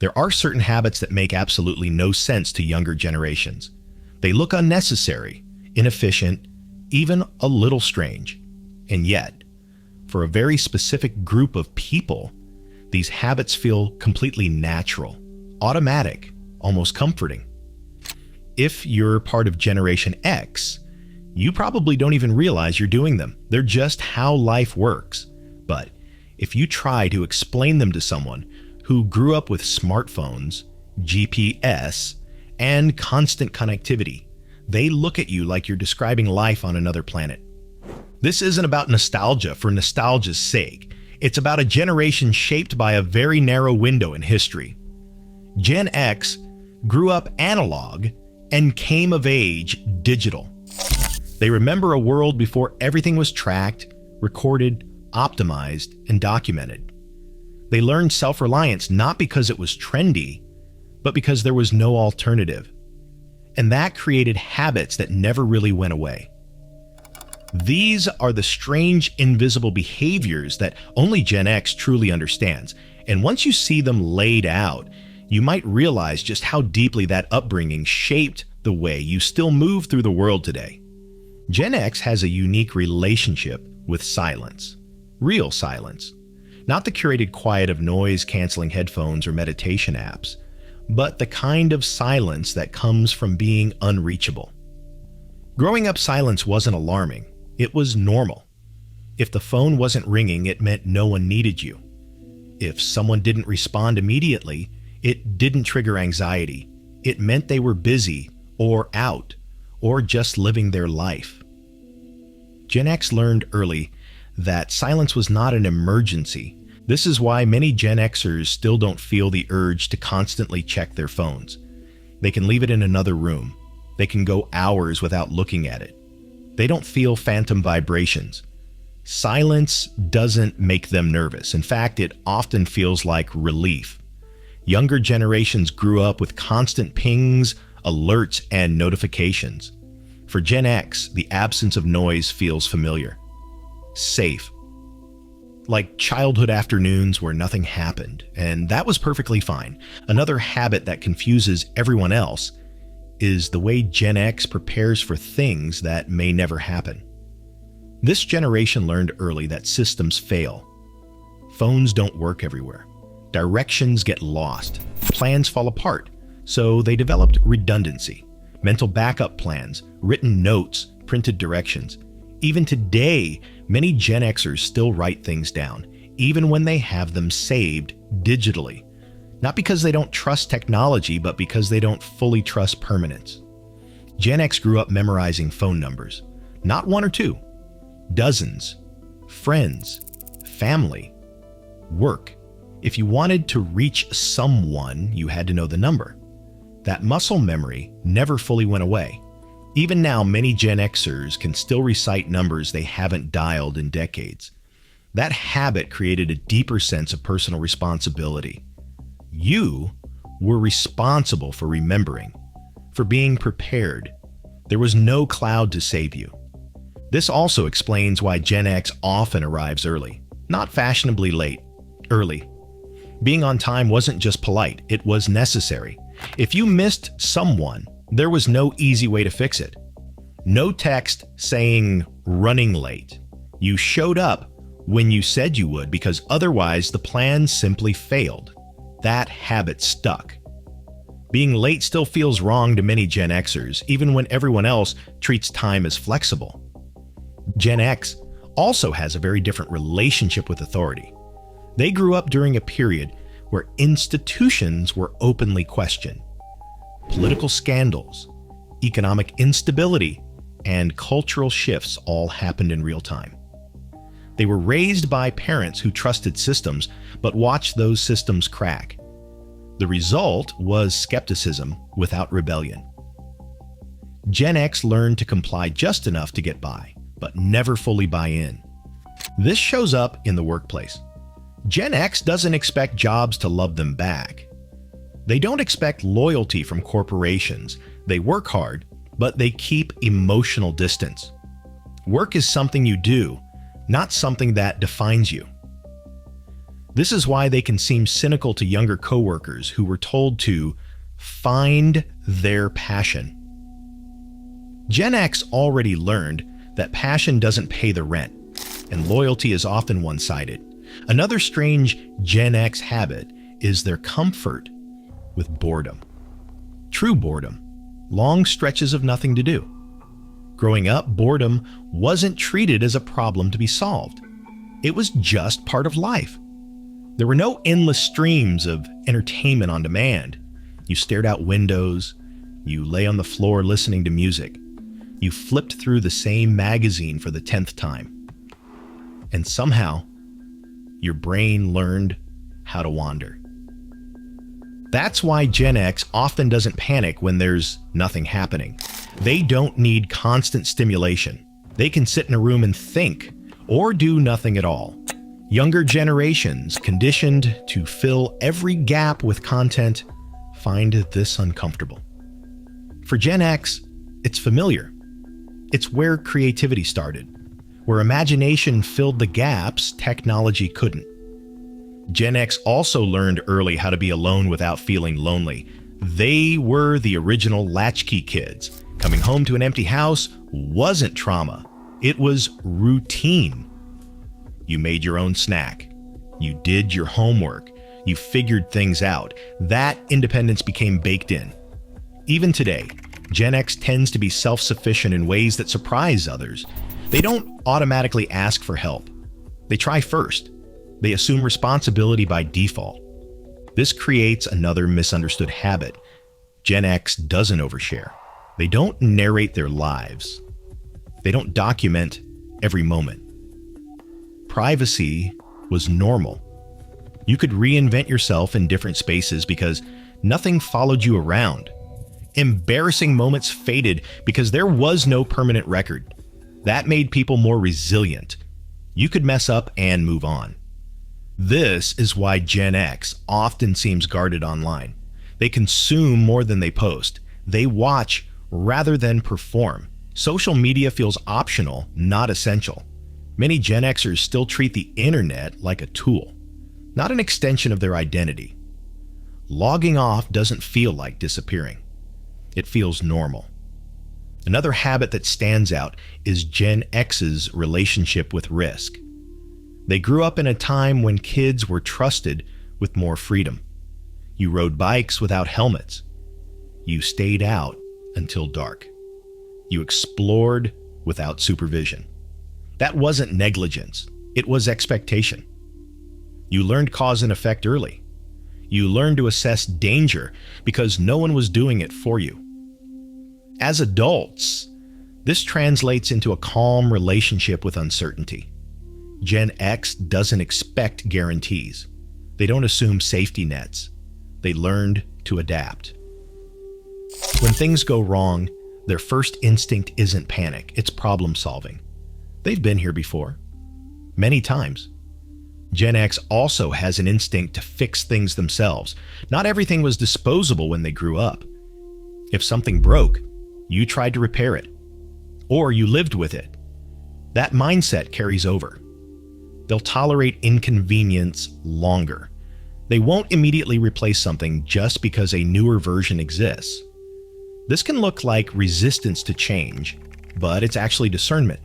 There are certain habits that make absolutely no sense to younger generations. They look unnecessary, inefficient, even a little strange. And yet, for a very specific group of people, these habits feel completely natural, automatic, almost comforting. If you're part of Generation X, you probably don't even realize you're doing them. They're just how life works. But if you try to explain them to someone who grew up with smartphones, GPS, and constant connectivity, they look at you like you're describing life on another planet. This isn't about nostalgia for nostalgia's sake. It's about a generation shaped by a very narrow window in history. Gen X grew up analog and came of age digital. They remember a world before everything was tracked, recorded, optimized, and documented. They learned self-reliance not because it was trendy, but because there was no alternative. And that created habits that never really went away. These are the strange, invisible behaviors that only Gen X truly understands. And once you see them laid out, you might realize just how deeply that upbringing shaped the way you still move through the world today. Gen X has a unique relationship with silence. Real silence. Not the curated quiet of noise-canceling headphones or meditation apps, but the kind of silence that comes from being unreachable. Growing up, silence wasn't alarming. It was normal. If the phone wasn't ringing, it meant no one needed you. If someone didn't respond immediately, it didn't trigger anxiety. It meant they were busy or out or just living their life. Gen X learned early that silence was not an emergency. This is why many Gen Xers still don't feel the urge to constantly check their phones. They can leave it in another room. They can go hours without looking at it. They don't feel phantom vibrations. Silence doesn't make them nervous. In fact, it often feels like relief. Younger generations grew up with constant pings, alerts, and notifications. For Gen X, the absence of noise feels familiar. Safe. Like childhood afternoons where nothing happened, and that was perfectly fine. Another habit that confuses everyone else is the way Gen X prepares for things that may never happen. This generation learned early that systems fail. Phones don't work everywhere. Directions get lost. Plans fall apart. So they developed redundancy, mental backup plans, written notes, printed directions. Even today, many Gen Xers still write things down, even when they have them saved digitally. Not because they don't trust technology, but because they don't fully trust permanence. Gen X grew up memorizing phone numbers. Not one or two. Dozens. Friends. Family. Work. If you wanted to reach someone, you had to know the number. That muscle memory never fully went away. Even now, many Gen Xers can still recite numbers they haven't dialed in decades. That habit created a deeper sense of personal responsibility. You were responsible for remembering, for being prepared. There was no cloud to save you. This also explains why Gen X often arrives early, not fashionably late, early. Being on time wasn't just polite, it was necessary. If you missed someone, there was no easy way to fix it. No text saying running late. You showed up when you said you would because otherwise the plan simply failed. That habit stuck. Being late still feels wrong to many Gen Xers, even when everyone else treats time as flexible. Gen X also has a very different relationship with authority. They grew up during a period where institutions were openly questioned. Political scandals, economic instability, and cultural shifts all happened in real time. They were raised by parents who trusted systems, but watched those systems crack. The result was skepticism without rebellion. Gen X learned to comply just enough to get by, but never fully buy in. This shows up in the workplace. Gen X doesn't expect jobs to love them back. They don't expect loyalty from corporations. They work hard, but they keep emotional distance. Work is something you do, not something that defines you. This is why they can seem cynical to younger coworkers who were told to find their passion. Gen X already learned that passion doesn't pay the rent, and loyalty is often one-sided. Another strange Gen X habit is their comfort with boredom. True boredom, long stretches of nothing to do. Growing up, boredom wasn't treated as a problem to be solved. It was just part of life. There were no endless streams of entertainment on demand. You stared out windows, you lay on the floor listening to music, you flipped through the same magazine for the 10th time. And somehow, your brain learned how to wander. That's why Gen X often doesn't panic when there's nothing happening. They don't need constant stimulation. They can sit in a room and think, or do nothing at all. Younger generations, conditioned to fill every gap with content, find this uncomfortable. For Gen X, it's familiar. It's where creativity started, where imagination filled the gaps technology couldn't. Gen X also learned early how to be alone without feeling lonely. They were the original latchkey kids. Coming home to an empty house wasn't trauma. It was routine. You made your own snack. You did your homework. You figured things out. That independence became baked in. Even today, Gen X tends to be self-sufficient in ways that surprise others. They don't automatically ask for help. They try first. They assume responsibility by default. This creates another misunderstood habit. Gen X doesn't overshare. They don't narrate their lives. They don't document every moment. Privacy was normal. You could reinvent yourself in different spaces because nothing followed you around. Embarrassing moments faded because there was no permanent record. That made people more resilient. You could mess up and move on. This is why Gen X often seems guarded online. They consume more than they post. They watch rather than perform. Social media feels optional, not essential. Many Gen Xers still treat the internet like a tool, not an extension of their identity. Logging off doesn't feel like disappearing. It feels normal. Another habit that stands out is Gen X's relationship with risk. They grew up in a time when kids were trusted with more freedom. You rode bikes without helmets. You stayed out until dark. You explored without supervision. That wasn't negligence. It was expectation. You learned cause and effect early. You learned to assess danger because no one was doing it for you. As adults, this translates into a calm relationship with uncertainty. Gen X doesn't expect guarantees. They don't assume safety nets. They learned to adapt. When things go wrong, their first instinct isn't panic, it's problem solving. They've been here before, many times. Gen X also has an instinct to fix things themselves. Not everything was disposable when they grew up. If something broke, you tried to repair it, or you lived with it. That mindset carries over. They'll tolerate inconvenience longer. They won't immediately replace something just because a newer version exists. This can look like resistance to change, but it's actually discernment.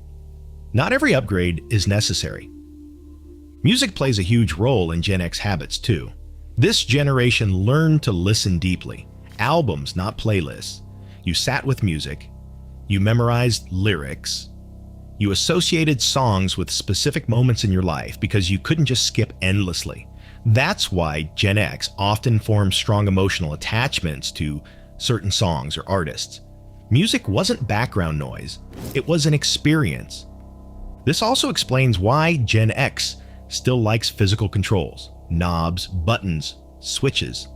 Not every upgrade is necessary. Music plays a huge role in Gen X habits too. This generation learned to listen deeply. Albums, not playlists. You sat with music. You memorized lyrics. You associated songs with specific moments in your life because you couldn't just skip endlessly. That's why Gen X often forms strong emotional attachments to certain songs or artists. Music wasn't background noise. It was an experience. This also explains why Gen X still likes physical controls, knobs, buttons, switches.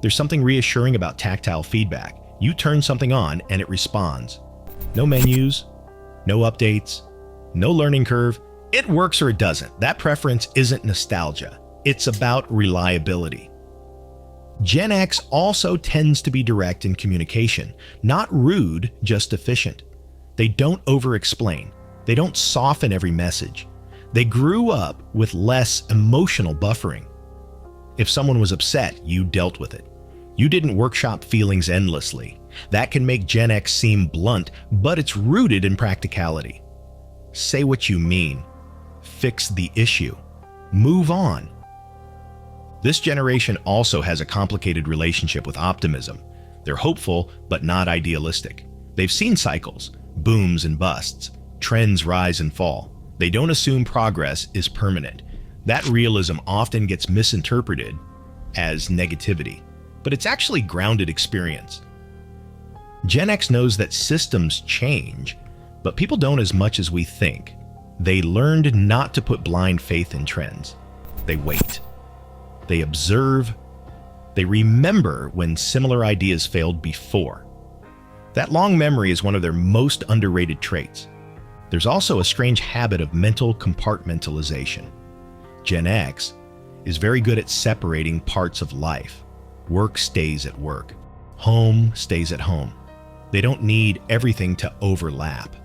There's something reassuring about tactile feedback. You turn something on and it responds. No menus, no updates, no learning curve. It works or it doesn't. That preference isn't nostalgia. It's about reliability. Gen X also tends to be direct in communication, not rude, just efficient. They don't over-explain. They don't soften every message. They grew up with less emotional buffering. If someone was upset, you dealt with it. You didn't workshop feelings endlessly. That can make Gen X seem blunt, but it's rooted in practicality. Say what you mean. Fix the issue. Move on. This generation also has a complicated relationship with optimism. They're hopeful, but not idealistic. They've seen cycles, booms and busts, trends rise and fall. They don't assume progress is permanent. That realism often gets misinterpreted as negativity, but it's actually grounded experience. Gen X knows that systems change, but people don't as much as we think. They learned not to put blind faith in trends. They wait. They observe. They remember when similar ideas failed before. That long memory is one of their most underrated traits. There's also a strange habit of mental compartmentalization. Gen X is very good at separating parts of life. Work stays at work. Home stays at home. They don't need everything to overlap.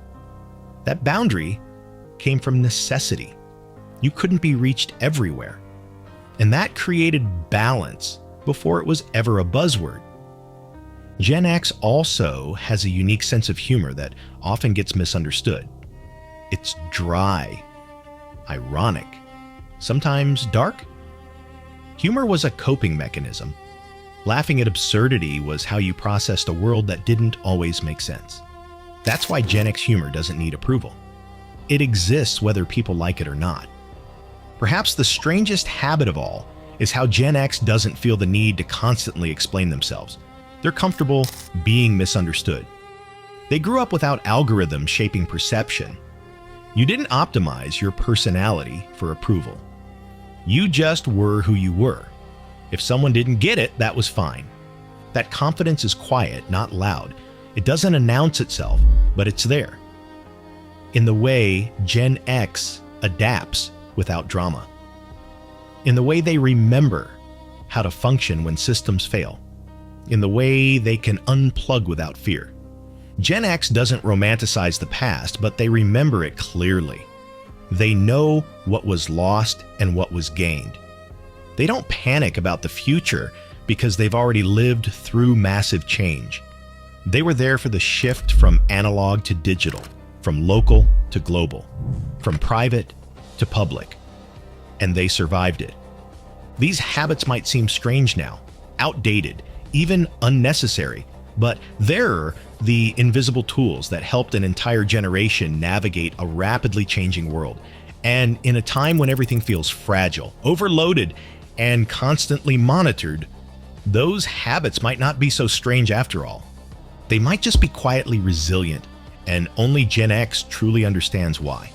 That boundary came from necessity. You couldn't be reached everywhere. And that created balance before it was ever a buzzword. Gen X also has a unique sense of humor that often gets misunderstood. It's dry, ironic, sometimes dark. Humor was a coping mechanism. Laughing at absurdity was how you processed a world that didn't always make sense. That's why Gen X humor doesn't need approval. It exists whether people like it or not. Perhaps the strangest habit of all is how Gen X doesn't feel the need to constantly explain themselves. They're comfortable being misunderstood. They grew up without algorithms shaping perception. You didn't optimize your personality for approval. You just were who you were. If someone didn't get it, that was fine. That confidence is quiet, not loud. It doesn't announce itself, but it's there. In the way Gen X adapts without drama. In the way they remember how to function when systems fail. In the way they can unplug without fear. Gen X doesn't romanticize the past, but they remember it clearly. They know what was lost and what was gained. They don't panic about the future because they've already lived through massive change. They were there for the shift from analog to digital, from local to global, from private to public, and they survived it. These habits might seem strange now, outdated, even unnecessary, but they're the invisible tools that helped an entire generation navigate a rapidly changing world. And in a time when everything feels fragile, overloaded, and constantly monitored, those habits might not be so strange after all. They might just be quietly resilient, and only Gen X truly understands why.